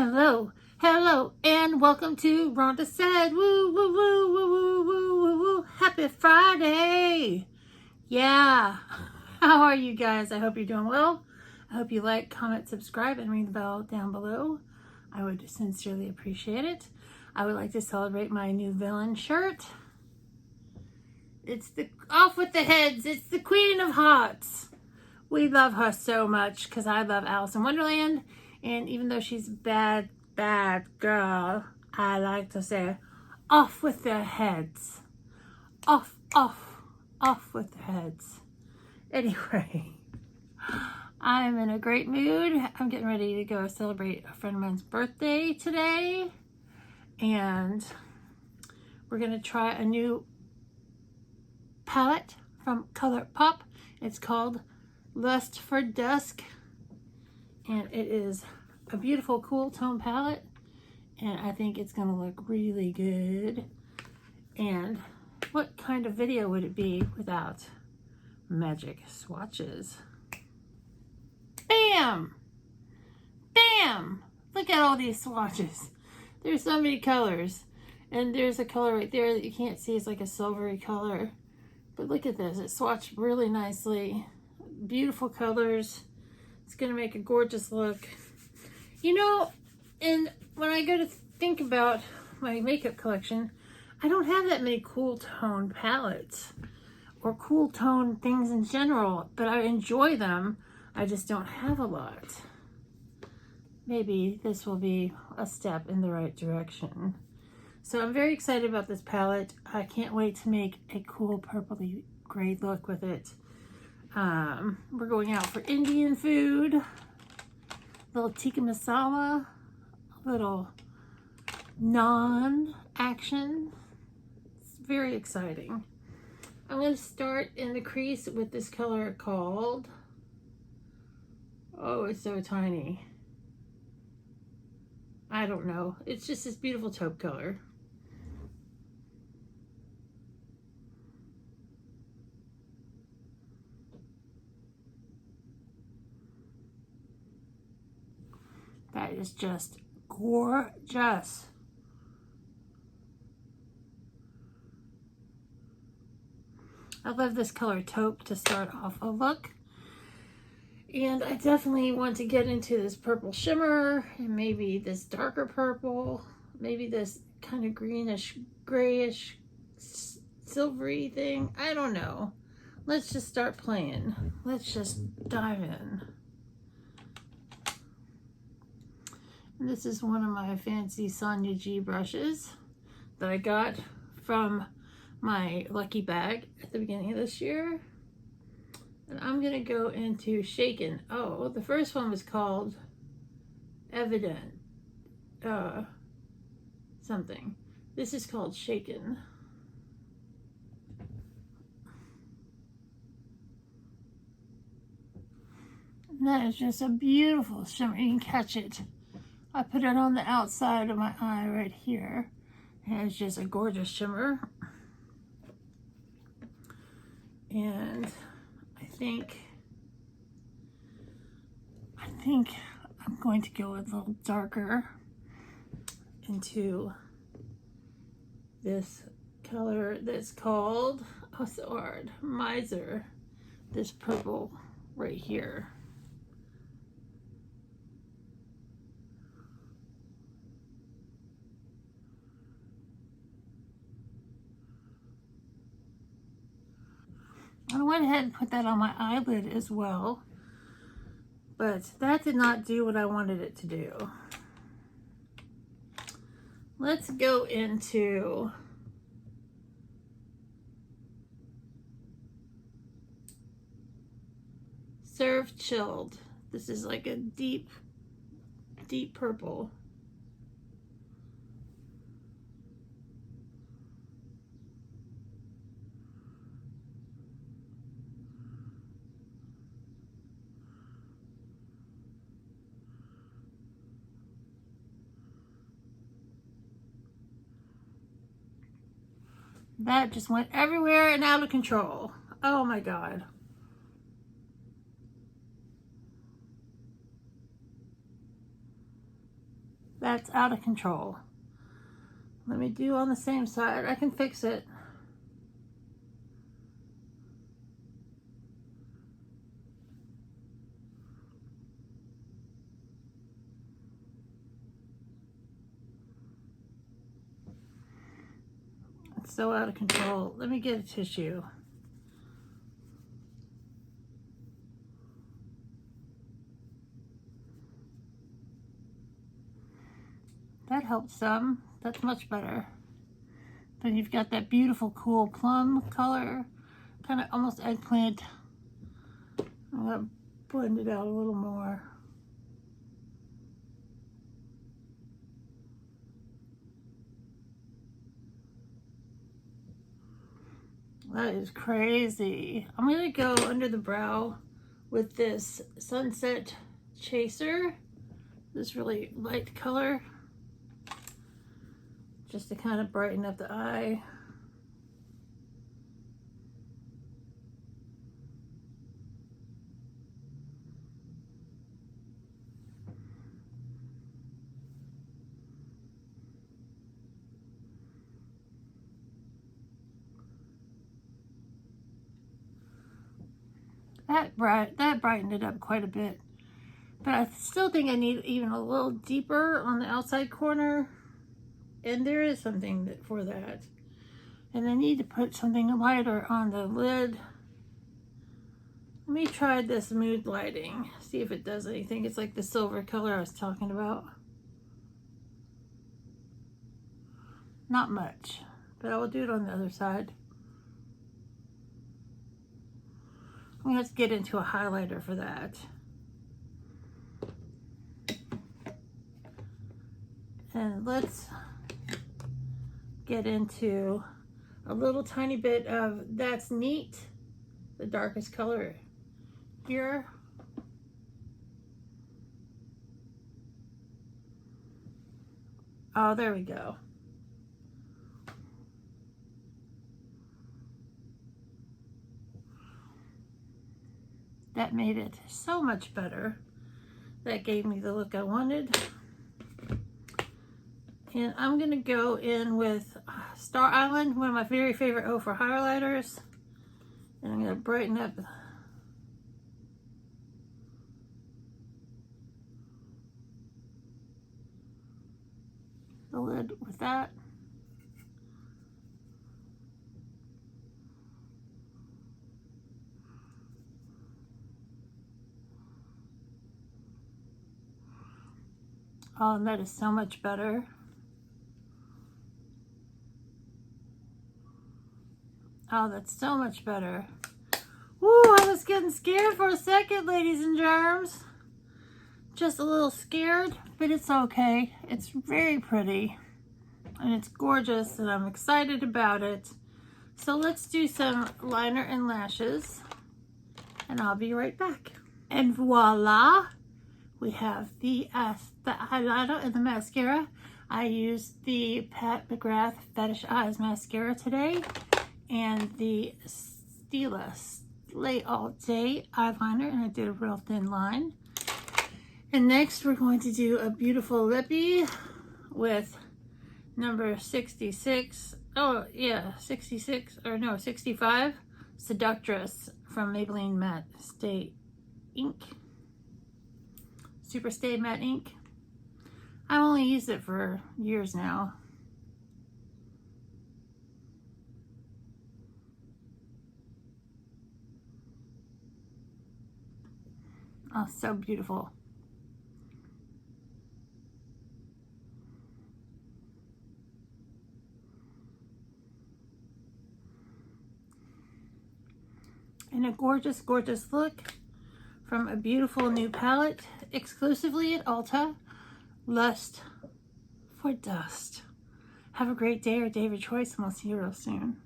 Hello, hello, and welcome to Rhonda Said, woo, woo, woo, woo, woo, woo, woo, woo. Happy Friday. Yeah. How are you guys? I hope you're doing well. I hope you like, comment, subscribe, and ring the bell down below. I would sincerely appreciate it. I would like to celebrate my new villain shirt. It's the Off with the Heads. It's the Queen of Hearts. We love her so much because I love Alice in Wonderland. And even though she's bad girl, I like to say, off with their heads. Off with their heads. Anyway, I'm in a great mood. I'm getting ready to go celebrate a friend of mine's birthday today. And we're going to try a new palette from Colourpop. It's called Lust for Dusk. And it is a beautiful cool tone palette, and I think it's gonna look really good. And what kind of video would it be without magic swatches? Bam! Bam! Look at all these swatches. There's so many colors, and there's a color right there that you can't see. It's like a silvery color, but look at this. It swatched really nicely. Beautiful colors. It's gonna make a gorgeous look. You know, and when I go to think about my makeup collection, I don't have that many cool tone palettes or cool tone things in general, but I enjoy them. I just don't have a lot. Maybe this will be a step in the right direction. So I'm very excited about this palette. I can't wait to make a cool purpley gray look with it. We're going out for Indian food, little tikka masala, little naan action. It's very exciting. I'm going to start in the crease with this color called, oh, it's so tiny. I don't know. It's just this beautiful taupe color. That is just gorgeous. I love this color taupe to start off a look. And I definitely want to get into this purple shimmer and maybe this darker purple, maybe this kind of greenish, grayish, silvery thing. I don't know. Let's just start playing. Let's just dive in. This is one of my fancy Sonia G brushes that I got from my lucky bag at the beginning of this year. And I'm going to go into Shaken. Oh, the first one was called Evident something. This is called Shaken. And that is just a beautiful shimmer. You can catch it. I put it on the outside of my eye right here. And it's just a gorgeous shimmer. And I think I'm going to go a little darker into this color that's called, oh so hard, Miser. This purple right here. I went ahead and put that on my eyelid as well, but that did not do what I wanted it to do. Let's go into Serve Chilled. This is like a deep purple. That just went everywhere and out of control. Oh my God. That's out of control. Let me do on the same side. I can fix it. It's so out of control. Let me get a tissue. That helps some. That's much better. Then you've got that beautiful, cool plum color, kind of almost eggplant. I'm gonna blend it out a little more. That is crazy. I'm gonna go under the brow with this Sunset Chaser, this really light color, just to kind of brighten up the eye. That brightened it up quite a bit. But I still think I need even a little deeper on the outside corner. And there is something for that. And I need to put something lighter on the lid. Let me try this mood lighting. See if it does anything. It's like the silver color I was talking about. Not much. But I will do it on the other side. I'm going to get into a highlighter for that. And let's get into a little tiny bit of That's Neat, the darkest color here. Oh, there we go. That made it so much better. That gave me the look I wanted. And I'm going to go in with Star Island, one of my very favorite O for highlighters. And I'm going to brighten up the lid with that. Oh, and that is so much better. Oh, that's so much better. Ooh, I was getting scared for a second, ladies and germs. Just a little scared, but it's okay. It's very pretty. And it's gorgeous, and I'm excited about it. So let's do some liner and lashes. And I'll be right back. And voila! We have the highlighter and the mascara. I used the Pat McGrath Fetish Eyes mascara today, and the Stila Slay All Day eyeliner, and I did a real thin line. And next we're going to do a beautiful lippy with number 66. Oh yeah, 66 or no 65 Seductress from Maybelline Matte Stay Ink. Super Stay Matte Ink. I've only used it for years now. Oh, so beautiful. And a gorgeous, gorgeous look from a beautiful new palette exclusively at Ulta. Lust for Dust. Have a great day or day of your choice, and we'll see you real soon.